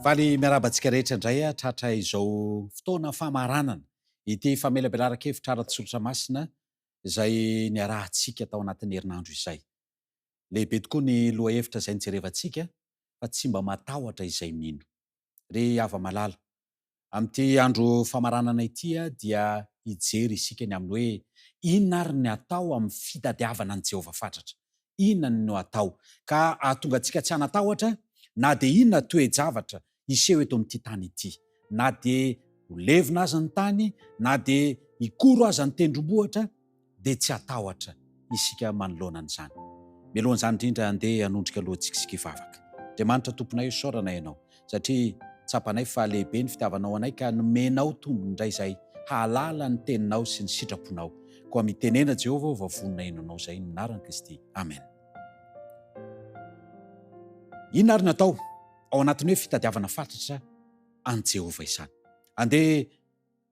Baly miarabantsika rehetra indray tratra izao fotoana famaranana ity famelabelaraka-hevitra ara-tsolotra masina izay niarahantsika tao anatin'ny herinandro izay. Lehibe tokoa ny loha hevitra izay nijerevantsika fa tsy mba matahotra izay mino. Ry ava-malala, amin'ity andro famaranana ity dia hijery isika ny amin'ny hoe inona ary ny atao amin'ny fitadiavana an' Jehovah fatratra. Inona no atao ka ahatonga antsika tsy hanatahotra na dia inona toe-javatra iseho eto amin'ity tany ity, na dia ho levina aza ny tany, na dia hikoro aza ny tendrombohitra, dia tsy hatahotra isika manoloana an'izany. Mialohan'izany indrindra andeha hanondrika alohantsika isika hivavaka. Andriamanitra tomponay isaorana ianao, satria tsapanay fa lehibe ny fitiavanao anay ka nomenao tombony indray izay hahalala ny teninao sy ny sitraponao. Koa mitenena Jehovah vavonina enonao izay ny anaran'i Kristy. Amen. Inona ary ny atao ao anatin'ny hoe fitadiavana fatratra an' Jehovah izany? Andeha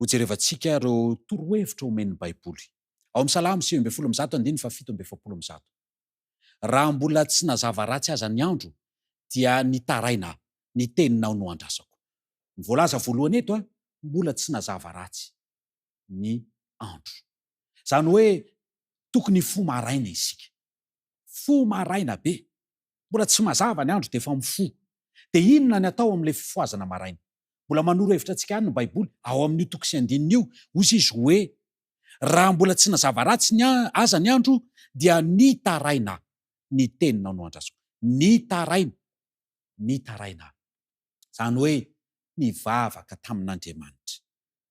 hojerevantsika ireo torohevitra omen'ny Baiboly. Ao amin'ny Salamo 7:107-7:1. Raha mbola tsy nazava ratsy aza ny andro, dia nitaraina ny teninao no andrasako. Voalaza voalohany eto mbola tsy nazava ratsy ny andro. Zany hoe tokony fo maraina isika. Fo maraina be. Mbola tsy mazava ny andro dia efa mifo. Dia inona ny atao amin'ilay fifoazana maraina? Mbola manoro hevitra antsika ihany ny Baiboly ao amin'io toko sy andininy io, hozy izy hoe raha mbola tsy nazava ratsy aza ny andro, dia nitaraina ny teninao no andrasako. Nitaraina. Zany hoe nivavaka tamin'Andriamanitra.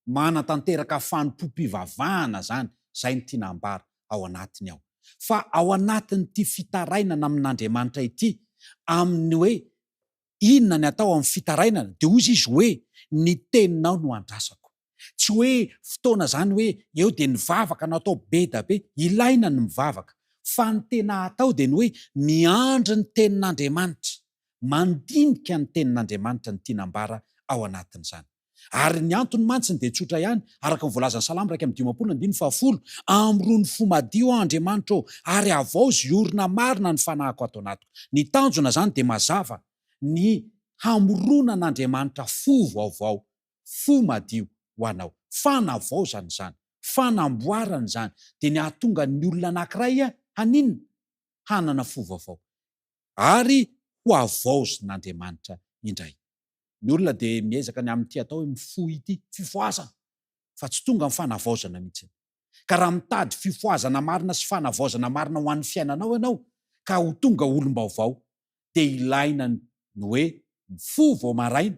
Manatanteraka fanompo-pivavahana zany, zay ny tiana ambara ao anatiny ao. Fa ao anatin'ity fitarainana amin'Andriamanitra ity, amin'ny hoe inona ny atao amin'ny fitarainana, dia hozy izy hoe ny teninao no andrasako. Tsy hoe fotoana zany hoe eo dia nivavaka natao be da be, ilaina ny mivavaka. Fa ny tena atao dia ny hoe miandry ny tenin'Andriamanitra, mandinika ny tenin'Andriamanitra ny tiana ambara ao anatin'izany. Ary ny antony mantsiny dia tsotra ihany, araka ny voalazan'ny Salamo 2:10, amrony fo madio Andriamanitra ary avao ziorina marina ny fanahiko ato anatiko. Ny tanjona zany dia mazava, ny hamoronan'Andriamanitra fo vaovao, fo madio ho anao. Fanavaozany zany, fanamboarany zany, dia ny hahatonga ny olona anankiray haninona? Hanana fo vaovao. Ary ho avaozin'Andriamanitra indray. Ny olona dia miezaka ny amin'ity atao hoe mifo ity fifoazana, fa tsy tonga ny fanavaozana mihitsy. Ka raha mitady fifoazana marina sy fanavaozana marina ho an'ny fiainanao ianao, ka ho tonga olom-baovao, dia ilaina ny hoe mifo vao maraina,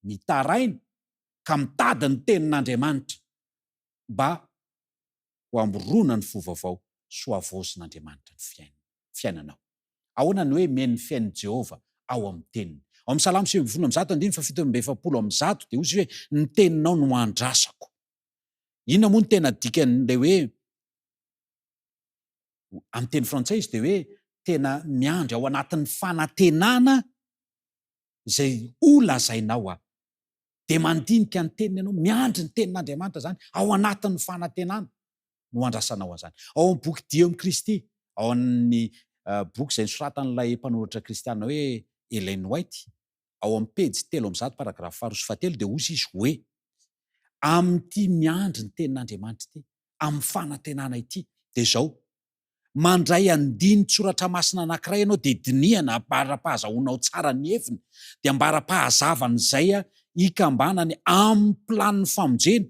mitaraina, ka mitady ny tenin'Andriamanitra mba ho amorona ny fo vaovao sy ho avaozin'Andriamanitra ny fiainanao. Ahoana ny hoe mihaino ny fiain'i Jehovah ao amin'ny teniny? Ao amin'ny Salamo 7:7-7:1 dia hozy hoe ny teninao no andrasako. Inona moa ny tena dikan'ilay hoe amin'ny teny frantsay izy dia hoe tena miandry ao anatin'ny fanantenana izay ho lazainao dia mandinika ny teniny ianao, miandry ny tenin'Andriamanitra zany ao anatin'ny fanantenana no andrasanao an'izany. Ao amin'ny boky Dia amin'ny Kristy, ao amin'ny boky izay nosoratan'ilay mpanoratra kristiana hoe Ellen White, ao amin'ny pejy 3 paragrafy 7 dia hozy izy hoe amin'ity miandry ny tenin'Andriamanitra ity, amin'ny fanantenana ity, dia izao mandray andiny tsoratra masina anankiray ianao, dia dinihana mbara-pahazahoanao tsara ny hefiny, dia mbara-pahazavana izay hikambanany amin'ny planin'ny famonjena,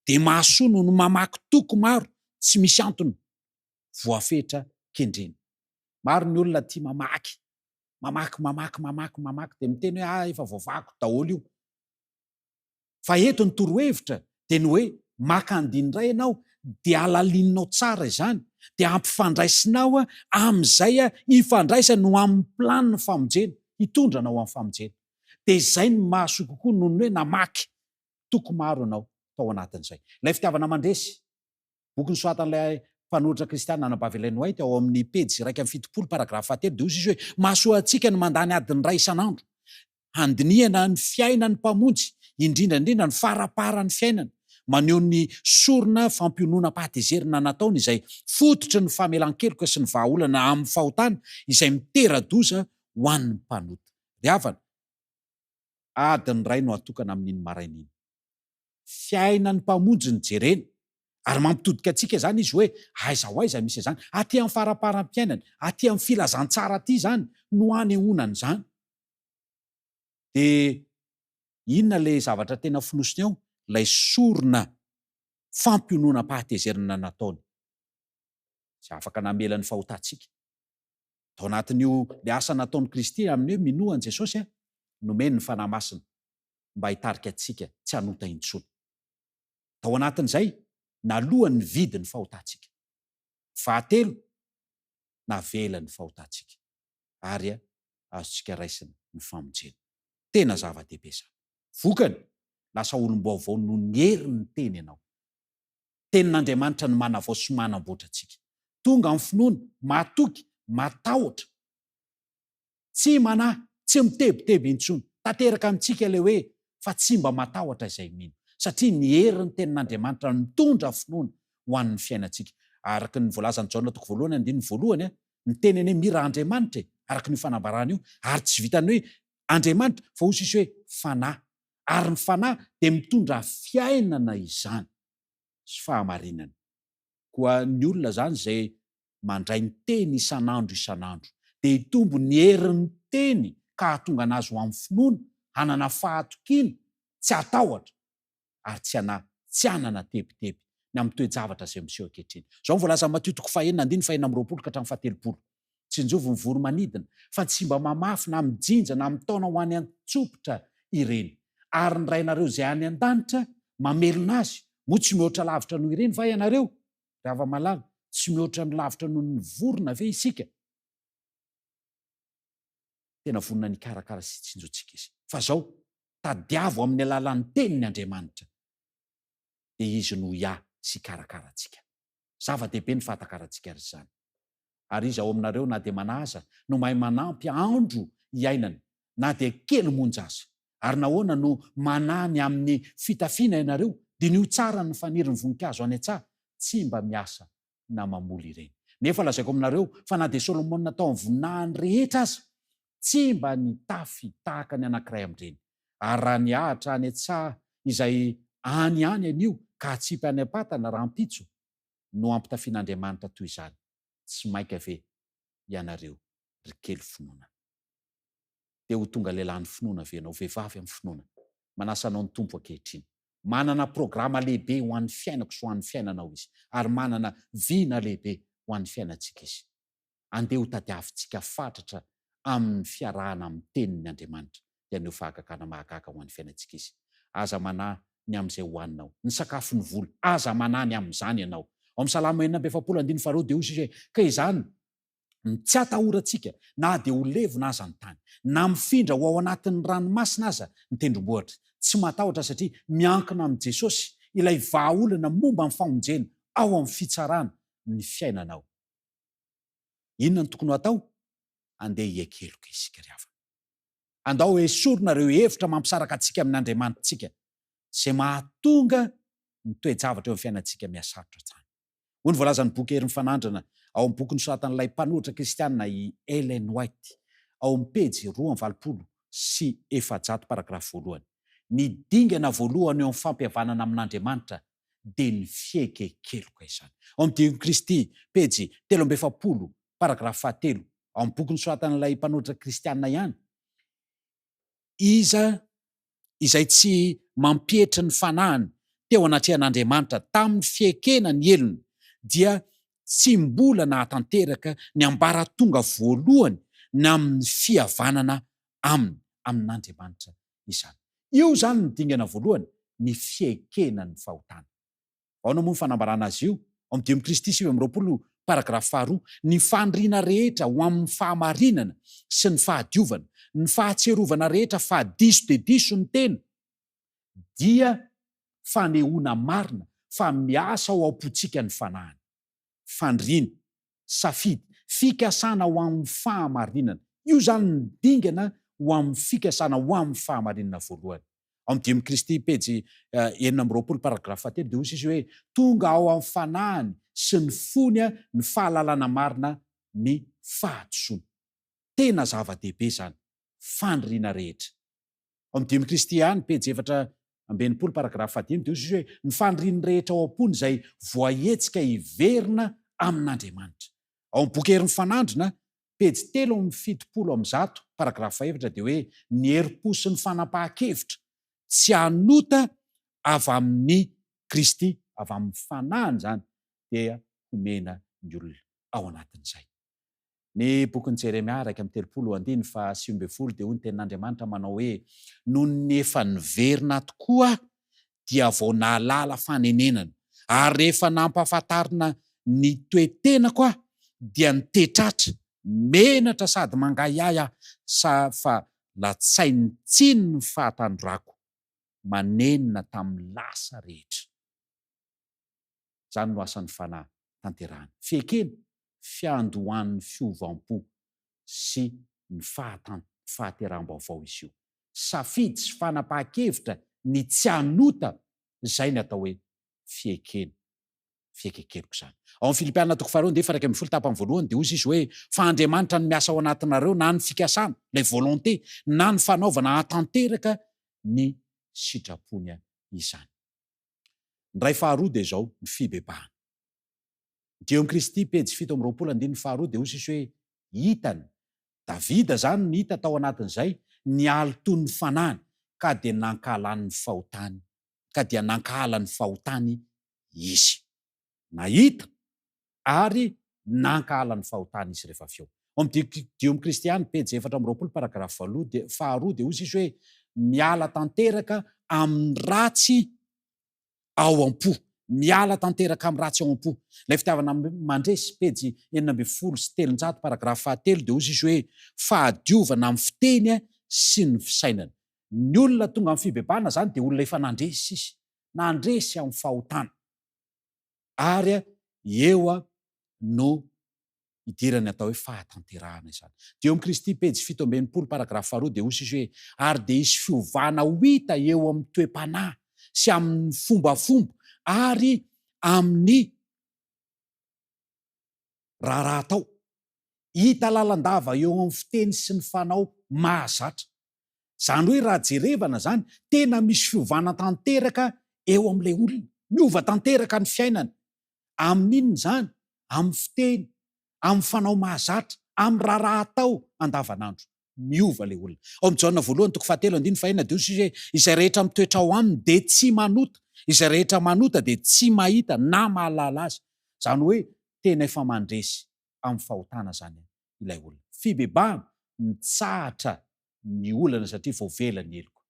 dia mahasoa noho ny mamaky toko maro tsy misy antony voafetra kendrena. Maro ny olona tia mamaky dia miteny hoe efa voavako daholo io. Fa eto ny torohevitra dia ny hoe maka andiny iray ianao, dia halalininao tsara izany, dia ampifandraisinao amin'izay hifandraisany no amin'ny planin'ny famonjena, hitondranao amin'ny famonjena. Dia izay ny mahasoa kokoa noho ny hoe namaky toko maro ianao tao anatin'izay. Ilay fitiavana mandresy, boky nosoratan'ilay mpanoratra kristiana Anabavy Ellen White, ao amin'ny pejy 2:7 paragrafy 7 dia hozy izy hoe mahasoa antsika ny mandany adiny iray isan'andro, handinihana ny fiainany mpamonjy, indrindrandrindra ny faraparan'ny fiainana, maneho ny sorona fampionona-pahatezerina nataony izay fototry ny famelan-keloka sy ny vahaolana amin'ny fahotana izay mitera-doza ho an'ny mpanota. Ry havana, adiny ray no atokana amin'iny marain'iny. Fiainany mpamonjy ny jerena ary mampitodika antsika zany izy hoe aiza ho aiza misy zany, aty amin'ny faraparam-piainana, aty amin'ny filazantsara aty zany no aneonany zany. De inona le zavatra tena finosiny eo? Lay sorona fampionona-pahatezerana nataony, sy afaka namelany fahotantsika. Tao anatin'io le asa nataon'i Kristy amin'ny hoe minoan Jesosy nomeny ny fanahy masina mba hitarika antsika tsy hanota intsony. Tao anatin'izay nalohany ny vidy ny fahotantsika, fahatelo navela ny fahotantsika, ary azontsika raisina ny famonjena. Tena zava-dehibe zany. Vokany lasa olom-baovao no nyery ny teny ianao. Tenin'Andriamanitra ny manavao sy manamboatra antsika. Tonga amin'ny finoana, matoky, matahotra, tsy manahy, tsy mitebiteby intsony. Tanteraka amintsika le hoe fa tsy mba matahotra izay mino, satria ny hery ny tenin'Andriamanitra mitondra finoana ho an'ny fiainantsika. Araka ny voalazan'i Jaona 1:1, ny teneny hoe mira Andriamanitra araka ny fanambarana io, ary tsy vitany hoe Andriamanitra fa ho sisy hoe fanahy, ary ny fanahy dia mitondra fiainana izany sy fahamarinana. Koa ny olona zany zay mandray ny teny isan'andro dia hitombo ny herin'ny teny ka hahatonga anazy ho amin'ny finoana, hanana fahatokiana, tsy hatahotra ary tsy hanana tebiteby ny amin'ny toe-javatra izay miseho ankehitriny. Zao ny voalaza Matthieu 9:1-20, tsy injovo ny voro manidina, fa tsy mba mamafy na mijinja na mitaona ho any an-tsopitra ireny. Ary ny rainareo izay any an-danitra mamelona azy, moa tsy mihoatra lavitra noho ireny va ianareo? Rava malala, tsy mihoatra ny lavitra noho ny vorona ve isika? Tena vonona ny karakara sy tsinjotsika izy. Fa zao tadiavo amin'ny alalan'ny tenin'ny Andriamanitra, dia izy no sy karakara antsika. Zava-dehibe ny fahatakarantsika ry zany. Ary izy ao aminareo na dia manaza no mahay manampy andro iainana, na dia kely monja aza. Ary nahoana no manany amin'ny fitafiana ianareo, dia ny ho tsara ny faniry ny voninkazo any an-tsaha, tsy mba miasa na mamoly ireny. Nefa lazaiko aminareo fa na dia Solomona tao amin'ny voninahiny rehetra aza, tsy mba nitafy tahaka ny anankiray amin'ireny. Ary raha niahatra any an-tsaha izay any anio ka hatsipy any am-patana raha ampitso no ampitafian'Andriamanitra toy izany, tsy maika ve ianareo ry kely finoana? Dia ho tonga lehilahy ny finoana ve ianao, vehivavy amin'ny finoana, manasa anao ny tompo ankehitriny. Manana programa lehibe ho an'ny fiainako sy ho an'ny fiainanao izy, ary manana vina lehibe ho an'ny fiainantsika izy. Andeha ho tadiavintsika fatratra amin'ny fiarahana amin'ny tenin'ny Andriamanitra, dia aneo fahagagana mahagaga ho an'ny fiainantsika izy. Aza manahy ny amin'izay hohaninao, ny sakafo ny vola, aza manahy ny amin'izany ianao. Ao amin'ny Salamo 4:2 dia hoy izy hoe ka izany tsy atahorantsika na dia ho levona aza ny tany, na mifindra ho ao anatin'ny ranomasina aza ny tendrombohitra, tsy matahotra satria miankina amin'ny Jesosy, ilay vahaolana momba amin'ny famonjena ao amin'ny fitsarana ny fiainanao. Inona ny tokony atao? Andeha hiekeloka isika ry havana. Andao esorina ireo hevitra mampisaraka antsika amin'ny Andriamanitsika, izay mahatonga ny toe-javatra eo amin'ny fiainantsika mihasarotra tsara. Hoy ny voalazan'ny boky Herin'ny Fanandrana ao amin'ny boky nosoratan'ilay mpanohitra kristianina i Ellen White, ao amin'ny pejy 220 paragrafy 1. Ny dingana voalohany eo amin'ny fampihavanana amin'Andriamanitra dia ny fiekekeloka izany. Ao amin'ny Dinin'i Kristy pejy 320 paragrafy 3, ao amin'ny boky nosoratan'ilay mpanohitra kristianina ihany, iza izay tsy mampietra ny fanahiny teo anatrehan'Andriamanitra tamin'ny fiekena ny elony, dia tsy mbola nahatanteraka ny ambaratonga voalohany na amin'ny fihavanana amin'Andriamanitra izany. Io zany ny dingana voalohany, ny fiekena ny fahotana. Aona moa ny fanambarana azy io? Ao amin'ny Dinin'i Kristy 9:20 paragrafy 2, ny fandriana rehetra ho amin'ny fahamarinana sy ny fahadiovana, ny fahatserovana rehetra fa diso de diso ny tena, dia fanehoana marina fa miasa ho am-potsika ny fanahiny. Fandriana, safidy, fikasana ho amin'ny fahamarinana. Io zany ny dingana ho amin'ny fikasana ho amin'ny fahamarinana voalohany. Ao amin'ny Dinin'i Kristy pejy 9:20 paragrafy 3 dia hoy izy hoe tonga ao amin'ny fanahiny sy ny fony ny fahalalana marina, ny fahatsoana. Tena zava-dehibe zany, fandriana rehetra. Dimy Kristiany pejy 7 paragrafy 5 de izy hoe ny fandriny rehetra ao am-pony izay voaetsika hiverina amin'Andriamanitra. Ao amin'ny boky herin'ny fanandrina pejy 3 paragrafy 7 de hoe ny herim-po sy ny fanapahan-kevitra tsy anota avy amin'ny Kristy, avy amin'ny fanahiny zany, dia homena ny olona ao anatin'izay. Ny bokin'ny Jeremia 1:30 dia hoy ny tenin'Andriamanitra manao hoe noho ny efa niverina tokoa dia vao nahalala fanenenana, ary rehefa nampahafantarina ny toetenako aho dia nitetratra menatra sady mangayay fa latsainy tsiny ny fahatandroko manenina tamin'ny lasa rehetra. Zany no asan'ny fanatanterahana, fiekena, fiandohan'ny fiovam-po sy ny fahaterahm-baovao izy io. Safidy sy fanapahan-kevitra ny tsy anota, izay ny atao hoe fiekena, fiekekeriko zany. Ao amin'ny Filipianina 2:1 dia hozy izy hoe fa Andriamanitra no miasa ao anatinareo na ny fikasana, lay volonté, na ny fanaovana hatanteraka ny sitrapony izany. Ny ray faharoa dia izao, ny fibebahana. Eo amin'ny Kristy pejy 7:2 dia hozy izy hoe hitany Davida zany ny hita tao anatin'izay ny alitony ny fanahiny ka dia nankahalan'ny fahotany izy. Nahita ary nankahalan'ny fahotany izy rehefa avy eo. Ao amin'ny Kristiany pejy 4 paragrafy 2 dia hozy izy hoe miala tanteraka amin'ny ratsy ao am-po, miala tanteraka amin'ny ratsy ao am-po. Ilay fitiavana mandresy pejy 9:7 paragrafy 3 dia hozy izy hoe fahadiovana amin'ny fiteny sy ny fisainana. Ny olona tonga amin'ny fibebahana zany dia olona efa nandresy izy, nandresy amin'ny fahotana, ary eo no idirany atao hoe fahatanterahana izany. Dia eo amin'ny Kristy pejy 7 paragrafy 2 dia hozy izy hoe ary dia isy fiovana ho hita eo amin'ny toe-panahy sy amin'ny fombafomba ary amin'ny rahatao. Hita lalandava eo amin'ny fiteny sy ny fanao mahazatra. Zany hoe raha jerevana zany, tena misy fiovana tanteraka eo amin'ilay olona, miova tanteraka ny fiainana. Amin'inona zany? Amin'ny fiteny, amin'ny fanao mahazatra, amin'ny rahatao andavanandro. Miova ilay olona. Ao amin'ny Jaona 1:7-9 dia hozy izy hoe izay rehetra mitoetra ao aminy dia tsy manota, izay rehetra manota dia tsy mahita na mahalala azy. Zany hoe tena efa mandresy amin'ny fahotana zany ilay olona. Fibebahana mitsahatra ny olana satria voavela ny eloko.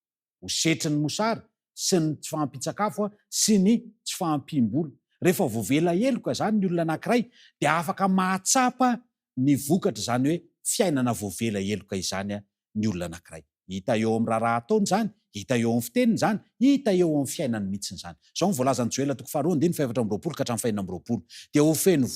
Hosetry ny mosary sy ny tsy fahampitsakafo sy ny tsy fahampim-bola. Rehefa voavela eloka zany ny olona anankiray dia afaka mahatsapa ny vokatra, zany hoe fiainana voavela eloka izany ny olona anankiray. Hita eo amin'ny raha ataony zany, hita eo amin'ny fiteniny zany, hita eo amin'ny fiainany mihitsiny zany. Zao ny voalazan'ny Joela 2:4 dia ho feno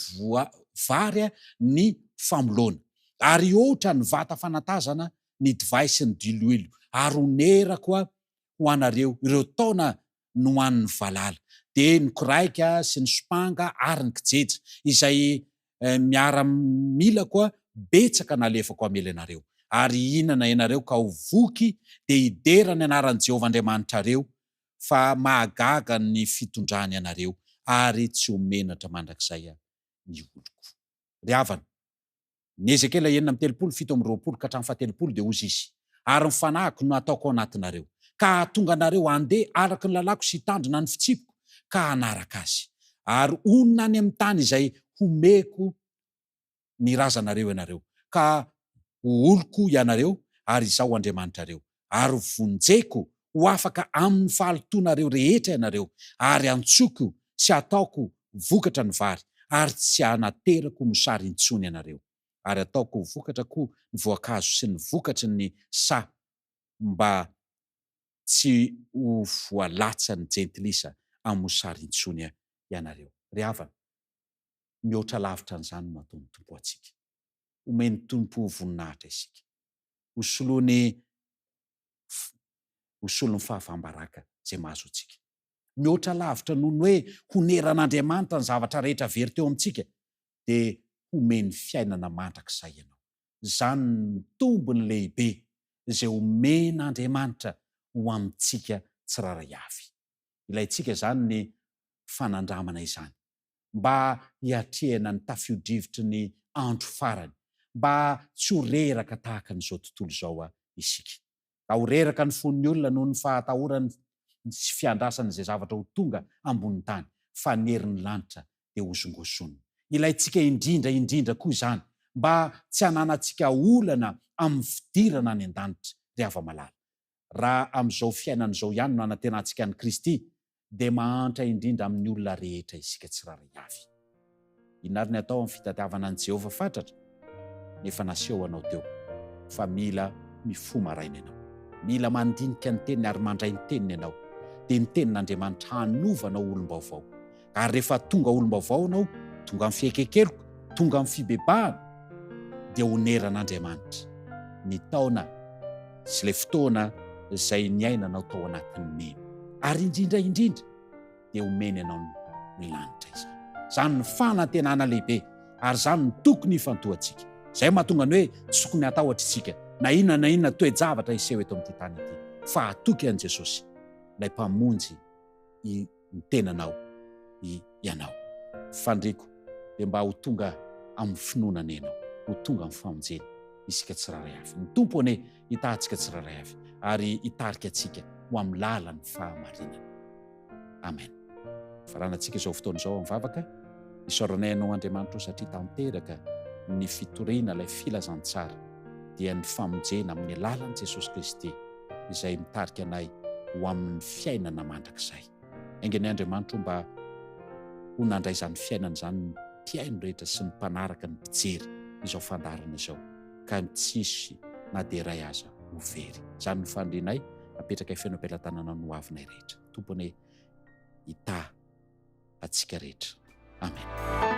vary ny famolona, ary ohatra ny vata fanatazana ny divay sy ny diloilo, ary honera koa ho anareo ireo taona no hoan'ny valala, dia ny koraika sy ny sopanga ary ny kijeja izay miara-mila koa betsaka nalefako amely anareo, ary hihinana ianareo ka ho voky dia hidera ny anaran'i Jehovah Andriamanitrareo fa mahagaga ny fitondrany anareo ary tsy homenatra mandrakizay ny oloko. Ry havana, ny Ezekela 9:7-20 dia hozy izy ary ny fanahiko no ataoko ao anatinareo ka hahatonga anareo andeha araka ny lalako sy hitandrina ny fitsipiko ka hanaraka azy, ary onona any amin'ny tany izay homeko ny razanareo ianareo ka ho oloko ianareo ary izaho Andriamanitrareo, ary vonjeko ho afaka amin'ny fahalotonareo rehetra ianareo, ary antsoko sy ataoko vokatra ny vary ary tsy hanaterako mosary intsony ianareo, ary ataoko vokatra koa ny voankazo sy ny vokatry ny sa mba tsy ho voalatsa ny jentilisa amin'ny mosary intsony ianareo. Ry havana, mihoatra lavitra an'izany no nataon'ny tompo antsika. Omeny tompo voninahitra isika, hosolony fahavam-baraka izay mahazo antsika. Mihoatra lavitra noho ny hoe honeran'Andriamanitra ny zavatra rehetra very teo amintsika, dia homeny fiainana mandrakizay ianao. Zany ny tombony lehibe izay omen'Andriamanitra ho amintsika tsiraray avy. Ilayntsika zany ny fanandramana izany mba hiatrehana ny tafio-drivotry ny andro farany, mba tsy ho reraka tahaka n'izao tontolo zao isika. Da ho reraka ny fon'ny olona noho ny fahatahorany sy fiandrasana izay zavatra ho tonga ambony tany, fa ny herin'ny lanitra dia hozongosonina. Ilayntsika indrindra koa izany mba tsy hananantsika olana amin'ny fidirana any an-danitra ry hava-malala. Raha amin'izao fiainana izao ihany no anantenantsika ny Kristy, dia mahantra indrindra amin'ny olona rehetra isika tsiraray avy. Inona ary ny atao amin'ny fitadiavana an' Jehovah fatratra? Nefa naseho anao teo fa mila mifoma raina ianao, mila mandinika ny teniny ary mandray ny teniny ianao, dia ny tenin'Andriamanitra hanovanao olom-baovao. Ary rehefa tonga olom-baovao anao, tonga amin'ny fiekekeloka, tonga amin'ny fibebahana, dia honeran'Andriamanitra ny taona sy ilay fotoana izay niainanao tao anatin'ny mena. Ary indrindra dia homeny ianao ny lanitra izany. Zany ny fanantenana lehibe, ary zany ny tokony hifantohantsika. Zay mahatonga ny hoe tsy tokony hatahotra isika na inona toe-javatra iseho eto amin'ity tany ity, fa atoky an' Jesosy ilay mpamonjy ny tenanao ianao. Fandriko dia mba ho tonga amin'ny finoana ianao, ho tonga amin'ny famonjena isika tsiraray avy. Ny tompo ane hitahantsika tsiraray avy ary hitarika antsika ho amin'ny lalan'ny fahamarinana. Amen. Faranantsika izao fotoana izao mivavaka, isaoranay anao Andriamanitra satria tanteraka ny fitoriana ilay filazantsara dia ny famonjena amin'ny alalan'i Jesosy Kristy izay mitarika anay ho amin'ny fiainana mandrakizay. Aingenay Andriamanitra mba ho nandray izany fiainana izany ny mpiaino rehetra sy ny mpanaraka ny mpijery izao fandarana izao, ka tsisy na dia iray aza ho very. Izany ny fandrinay apetraka feno am-pelantanana no avinay rehetra. Tompony hita atsika rehetra. Amen.